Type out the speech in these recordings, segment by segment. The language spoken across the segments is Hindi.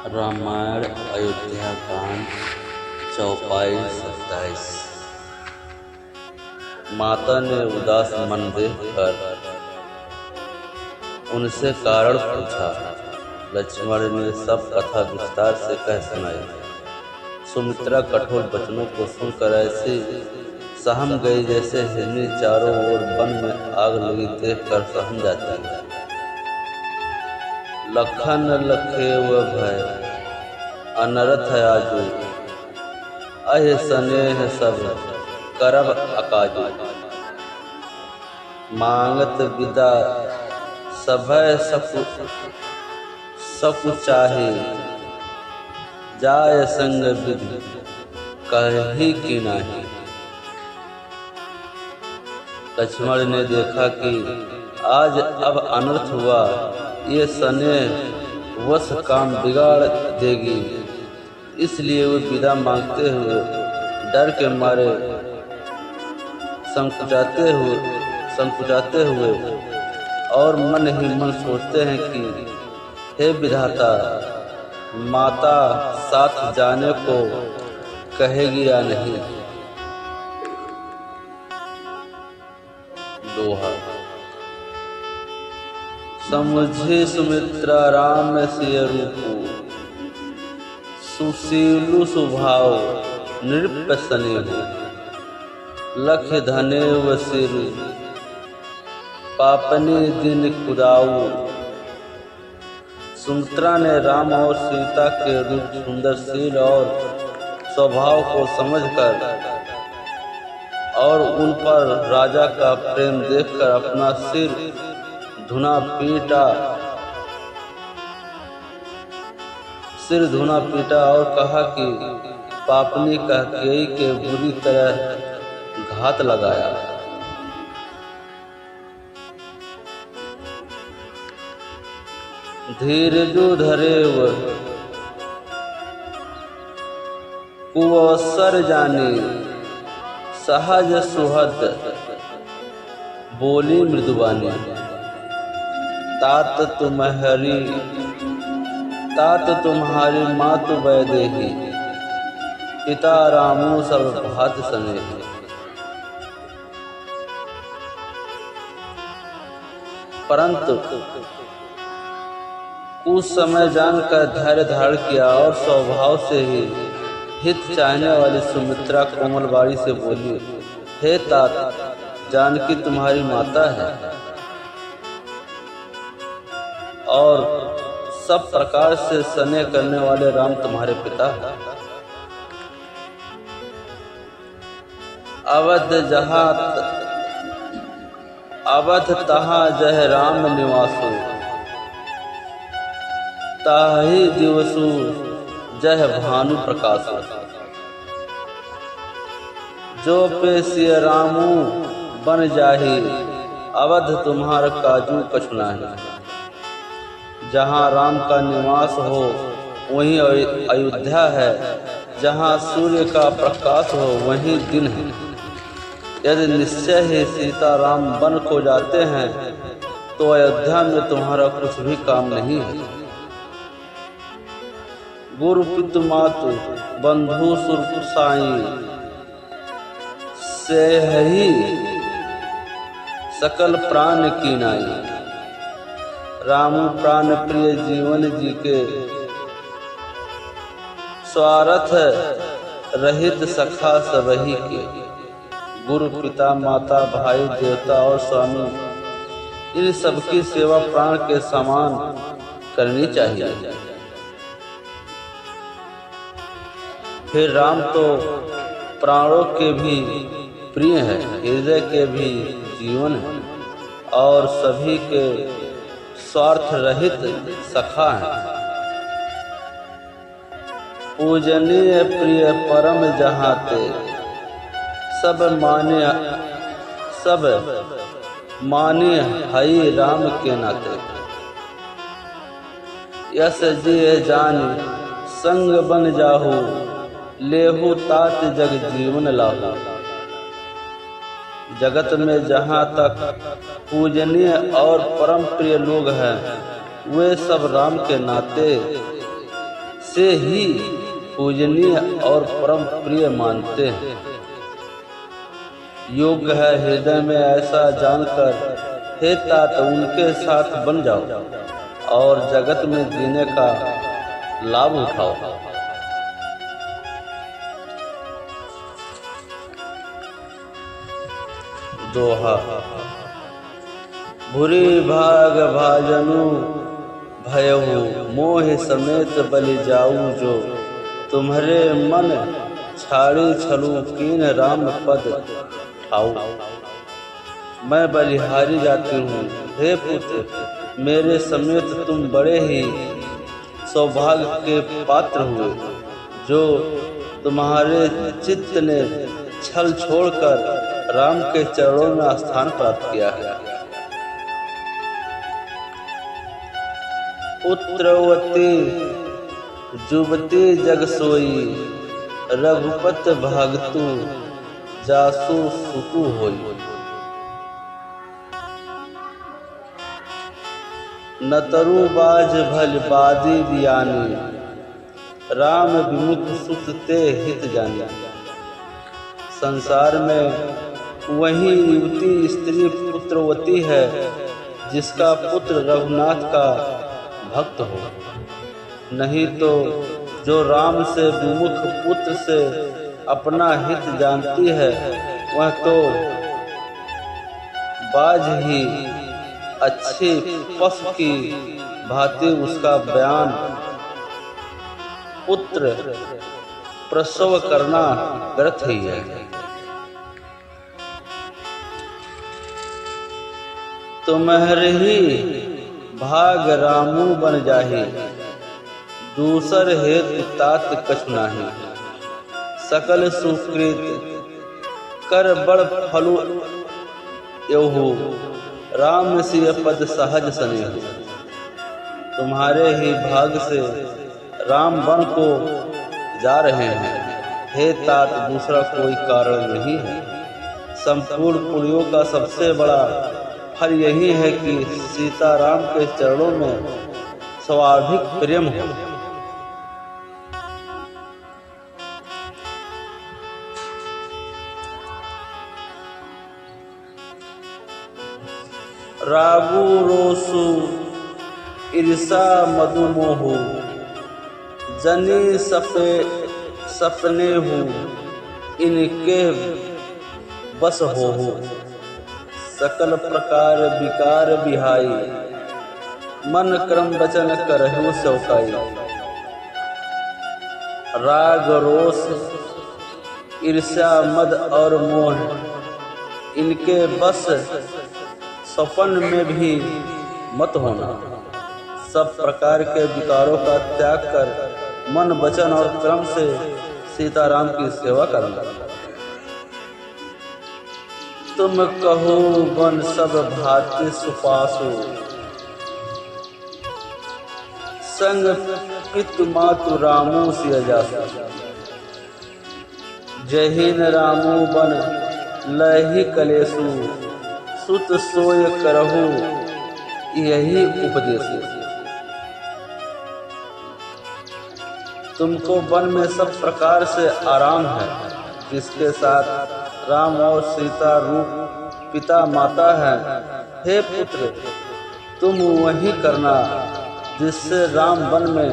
रामायण अयोध्या कांड चौपाई 27। माता ने उदास मन देखकर उनसे कारण पूछा। लक्ष्मण ने सब कथा विस्तार से कह सुनाई। सुमित्रा कठोर वचनों को सुनकर ऐसी सहम गई जैसे हिरनी चारों ओर वन में आग लगी देखकर सहम जाती है। लखन लखे व भय अनरथ आजू, अहि स्नेह सब करब अकाजू। मांगत विदा सभय सकु चाहे, जाय संग विधि कही की नाही। लक्ष्मण ने देखा कि आज अब अनर्थ हुआ, ये स्नेह वश काम बिगाड़ देगी, इसलिए वो विदा मांगते हुए डर के मारे संकुचाते हुए और मन ही मन सोचते हैं कि हे विधाता, माता साथ जाने को कहेगी या नहीं। दोहा। समझे सुमित्रा राम सिय रूपु, सुशीलु स्वभाव नृप स्नेहु। लख धनेव सिरु, पापनी दिन कुदाऊ। सुमित्रा ने राम और सीता के रूप, सुंदरशील और स्वभाव को समझकर और उन पर राजा का प्रेम देखकर अपना सिर धुना पीटा और कहा कि पापनी कैकेयी के बुरी तरह घात लगाया। धीरजु धरेव कुअवसर जानी, सहज सुहद बोली मृदुबानी। तात तुम्हारी मातु वैदेही, पिता रामू सब भात स्नेही। परंतु कुछ समय जानकर धैर्य धारण किया और स्वभाव से ही हित चाहने वाली सुमित्रा कोमल बाड़ी से बोली, हे तात, जानकी तुम्हारी माता है और सब प्रकार से स्नेह करने वाले राम तुम्हारे पिता हैं। अवध तहाँ जह राम निवासु, ताहि दिवसु जह भानु प्रकाशु। जो पे सिय रामू बन जाही, अवध तुम्हार काजू कछु नाही। जहाँ राम का निवास हो वहीं अयोध्या है, जहाँ सूर्य का प्रकाश हो वहीं दिन है। यदि निश्चय ही सीता राम वन को जाते हैं तो अयोध्या में तुम्हारा कुछ भी काम नहीं है। गुरु पितु मातु बंधु सुर साई, से ही सकल प्राण की नाई। रामू प्राण प्रिय जीवन जी के, स्वार्थ रहित सखा सबही के। गुरु पिता माता भाई देवता और स्वामी, इन सबकी सेवा प्राण के समान करनी चाहिए। फिर राम तो प्राणों के भी प्रिय है, हृदय के भी जीवन है और सभी के स्वार्थ रहित सखा है। पूजनीय प्रिय परम जहाते, सब माने हई राम के नाते। यस जिय जानी संग बन जाहू, लेहू तात जग जीवन लाहू। जगत में जहाँ तक पूजनीय और परम प्रिय लोग हैं, वे सब राम के नाते से ही पूजनीय और परम प्रिय मानते हैं। योग्य है हृदय में ऐसा जानकर हे तात उनके साथ बन जाओ और जगत में जीने का लाभ उठाओ। दोहा। भूरि भाग भाजनु भयहु मोह समेत बलि जाऊं जो, तुम्हारे मन छाड़ी छलू कीन राम पद ठाऊ। मैं बलिहारी जाती हूँ, हे पुत्र मेरे समेत तुम बड़े ही सौभाग्य के पात्र हुए, जो तुम्हारे चित्त ने छल छोड़कर राम के चरणों में स्थान प्राप्त किया है। पुत्रवती जुबती जग सोई, रघुपत भागतु जासु सुतु होई। नतरु बाज भल बादी बियानी, राम विमुख सुत ते हित जानी। संसार में वही युवती स्त्री पुत्रवती है जिसका पुत्र रघुनाथ का भक्त हो, नहीं तो जो राम से विमुख पुत्र से अपना हित जानती है वह तो बाज ही अच्छी पशु की भांति उसका बयान पुत्र प्रसव करना व्यर्थ ही है। तुम्हारे ही भाग रामू बन जाही, दूसर हेतु तात कछु नाही। सकल सुकृत कर बड़ फलु यहु, राम सिय पद सहज सनेहु। तुम्हारे ही भाग से राम बन को जा रहे हैं, हे तात दूसरा कोई कारण नहीं है। संपूर्ण पुण्यों का सबसे बड़ा फल यही है कि सीताराम के चरणों में स्वाभाविक प्रेम हो। रागु रोसु ईर्षा मधुमोहु, जनी सपने हूँ इनके बस हो। सकल प्रकार विकार बिहाई, मन क्रम वचन करहु सौकाई। राग रोष ईर्ष्या मद और मोह इनके बस स्वप्न में भी मत होना। सब प्रकार के विकारों का त्याग कर मन वचन और क्रम से सीताराम की सेवा करना। तुम कहो बन सब भांति सुपासु, संग पितु मातु रामू सिय जासु। जहीन रामू बन लही कलेसु, सुत सोय करहु यही उपदेश। तुमको वन में सब प्रकार से आराम है, जिसके साथ राम और सीता रूप पिता माता है। हे पुत्र तुम वही करना जिससे राम वन में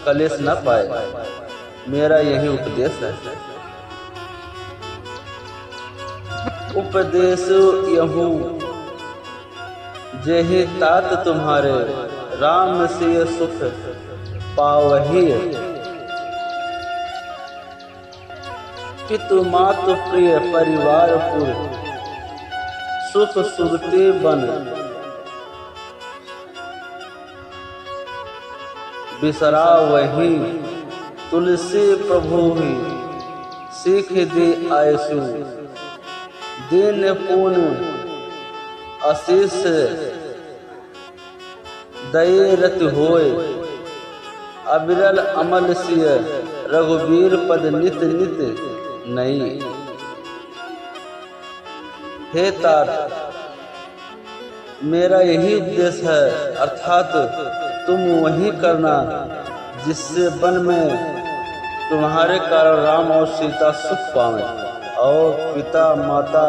कलेश न पाए, मेरा यही उपदेश है। उपदेश यहू जेहि तात तुम्हारे, राम सिय सुख पावही। पितु मातु प्रिय परिवार पुर, सुख सुगति बन। बिसरा वही तुलसी प्रभु ही, सीख दी आयसु। दीन पूर्ण आशीष दये रत होय, अविरल अमल सिय रघुवीर पद नित नित नहीं। हे तात मेरा यही उद्देश्य है, अर्थात तुम वही करना जिससे वन में तुम्हारे कारण राम और सीता सुख पावें और पिता माता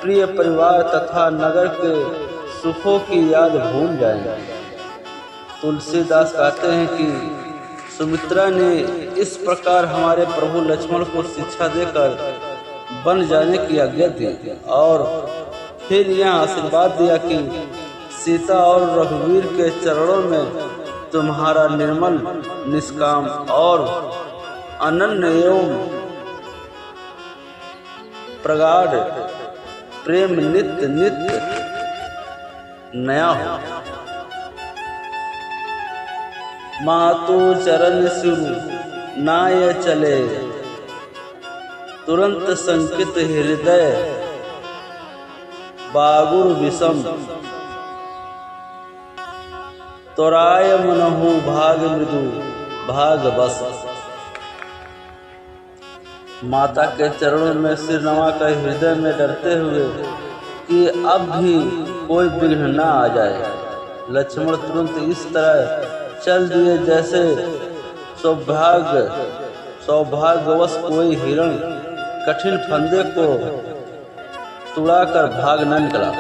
प्रिय परिवार तथा नगर के सुखों की याद भूल जाएं। तुलसीदास कहते हैं कि सुमित्रा ने इस प्रकार हमारे प्रभु लक्ष्मण को शिक्षा देकर वन जाने की आज्ञा दी और फिर यह आशीर्वाद दिया कि सीता और रघुवीर के चरणों में तुम्हारा निर्मल, निष्काम और अनन्य एवं प्रगाढ़ प्रेम नित्य नित्य नया हो। मातु चरण सिरु नाय चले, तुरंत संकित हृदय बागुर विषम, तोराय मनहु भाग मृदु भाग बस। माता के चरणों में सिर नवाकर हृदय में डरते हुए कि अब भी कोई विघ्न न आ जाए, लक्ष्मण तुरंत इस तरह चल दिए जैसे सौभाग्यवश कोई हिरण कठिन फंदे को तुड़ाकर भाग न निकला।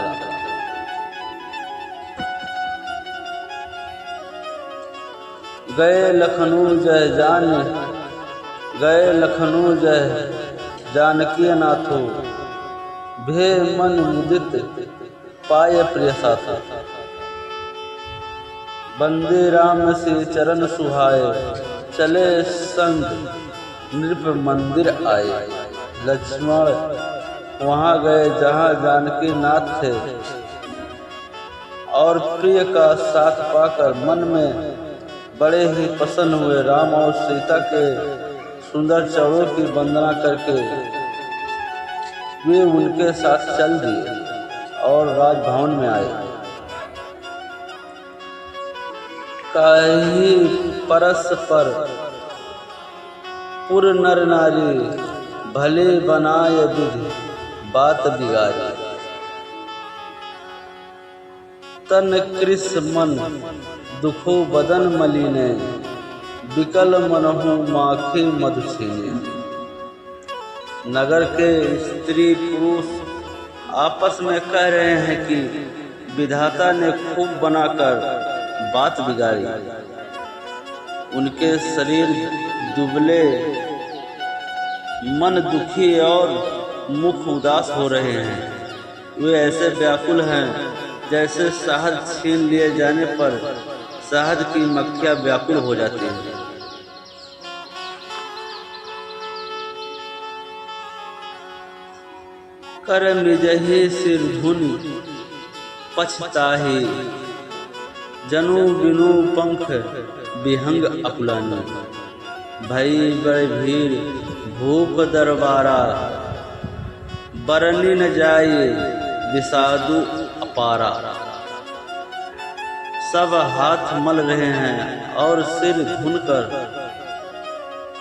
गए लखनऊ जय जानकी नाथो, भे मन मुदित पाय प्रिय साथ। बंदे राम से चरण सुहाए, चले संग नृप मंदिर आए। लक्ष्मण वहां गए जहां जानकी नाथ थे और प्रिय का साथ पाकर मन में बड़े ही प्रसन्न हुए। राम और सीता के सुंदर चरणों की वंदना करके वे उनके साथ चल दिए और राजभवन में आए। काहि परस्पर पुर नर नारी, भले बनाय विधि बात बिगाड़ी। तन कृष मन दुखो बदन मलिने, विकल मनहु माखी मधु छीने। नगर के स्त्री पुरुष आपस में कह रहे हैं कि विधाता ने खूब बनाकर बात बिगाड़ी। उनके शरीर दुबले, मन दुखी और मुख उदास हो रहे हैं। वे ऐसे व्याकुल हैं जैसे शहद छीन लिए जाने पर शहद की मक्खियां व्याकुल हो जाती हैं। कर मिजहि सिर धुनि पछताहि, जनु बिनु पंख विहंग अकुलानी। भई बड़े भीड़ भूप दरबारा, बरनी न जाए विषादु अपारा। सब हाथ मल रहे हैं और सिर धुनकर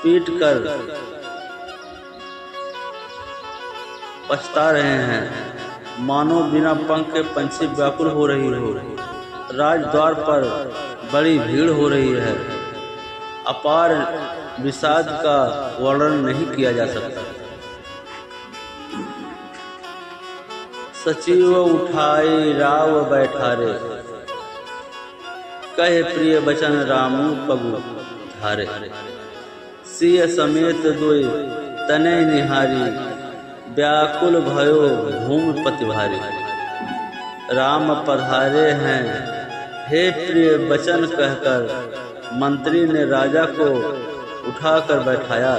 पीट कर पछता रहे हैं, मानो बिना पंख के पंछी व्याकुल हो रही हो। राजद्वार पर बड़ी भीड़ हो रही है। अपार विषाद का वर्णन नहीं किया जा सकता। सचिव उठाए राव बैठारे, कहे प्रिय बचन रामू पगु धारे। सिय समेत दोय तनय निहारी, व्याकुल भयो भूमि पति भारी। राम पधारे हैं हे प्रिय बचन कहकर मंत्री ने राजा को उठाकर बैठाया।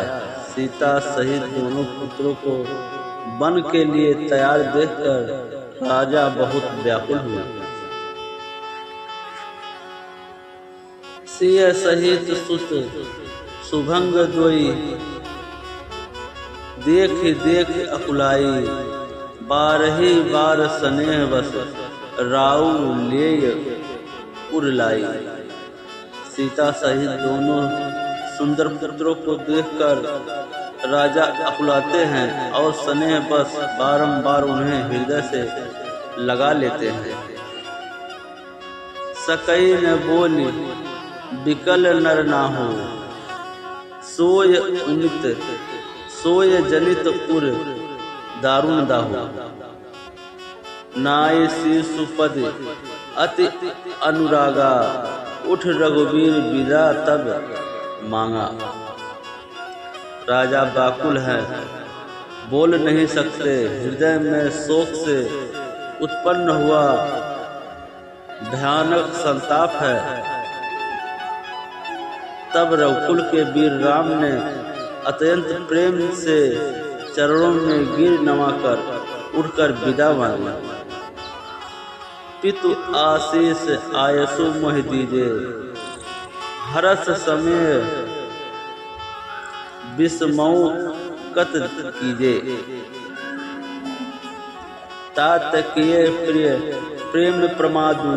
सीता सहित दोनों पुत्रों को वन के लिए तैयार देखकर राजा बहुत व्याकुल हुआ। सिय सहित सुत सुभंग दोई, देख देख अकुलाई। बारही बार स्नेह बस राउ लेय उरलाई। सीता सहित दोनों सुंदर पुत्रों को देखकर राजा अकुलाते हैं और स्नेह बस बारंबार उन्हें हृदय से लगा लेते हैं। सकई ने बोली विकल नर ना हो, सोय उनित सोय जनित उर दारुण दाहो। नाय शीर्षुपद अति अनुरागा, उठ रघुवीर विदा तब मांगा। राजा व्याकुल है, बोल नहीं सकते, हृदय में शोक से उत्पन्न हुआ भयानक संताप है। तब रघुकुल के वीर राम ने अत्यंत प्रेम से चरणों में गिर नमाकर उठकर विदा मांगी। पितु आशीष आयसु मोहि दीजे, हरस समय विस्मऊ कत कीजे। तात किए प्रिय प्रेम प्रमादु,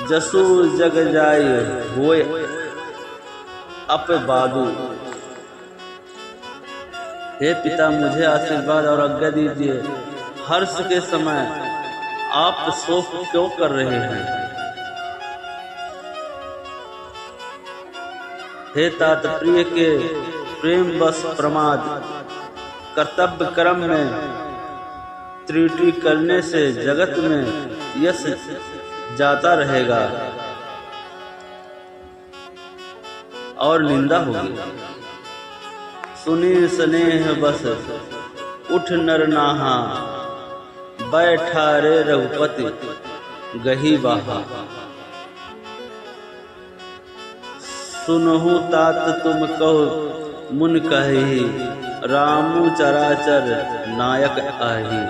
जसु जग जाय होय अपबादु। हे पिता, मुझे आशीर्वाद और आज्ञा दीजिए। हर्ष के समय आप शोक क्यों कर रहे हैं? हे तात, प्रिय के प्रेम बस प्रमाद, कर्तव्य कर्म में त्रुटि करने से जगत में यश जाता रहेगा और निंदा होगी। सुनी स्नेह बस उठ नर नाहा, बैठा रे रघुपति गही बाहा। सुनहु तात तुम कहो मुन कही, रामु चराचर नायक आही।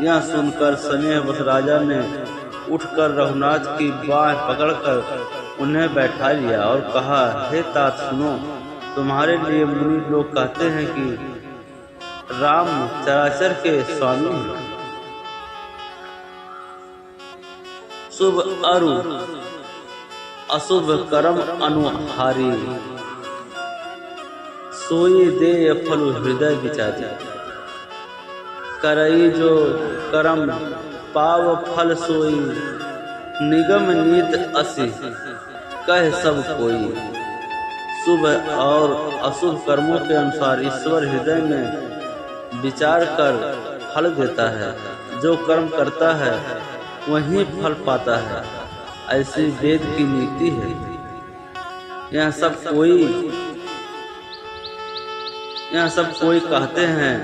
यह सुनकर स्नेह बस राजा ने उठकर रघुनाथ की बाह पकड़कर उन्हें बैठा लिया और कहा, हे तात सुनो, तुम्हारे लिए मुनि लोग कहते हैं कि राम चराचर के स्वामी हैं। शुभ अरु अशुभ कर्म अनुहारी, सोई दे फल हृदय विचारी। करई जो कर्म पाव फल सोई, निगम नीत असि कह सब कोई। शुभ और अशुभ कर्मों के अनुसार ईश्वर हृदय में विचार कर फल देता है। जो कर्म करता है वही फल पाता है, ऐसी वेद की नीति है। यह सब कोई कहते हैं,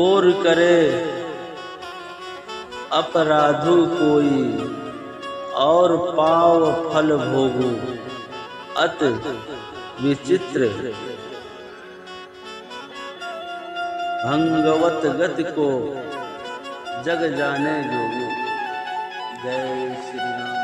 और करे अपराधु कोई, और पाव फल भोगु अत विचित्र। भंगवत गति को जग जाने जोगु। जय श्री राम।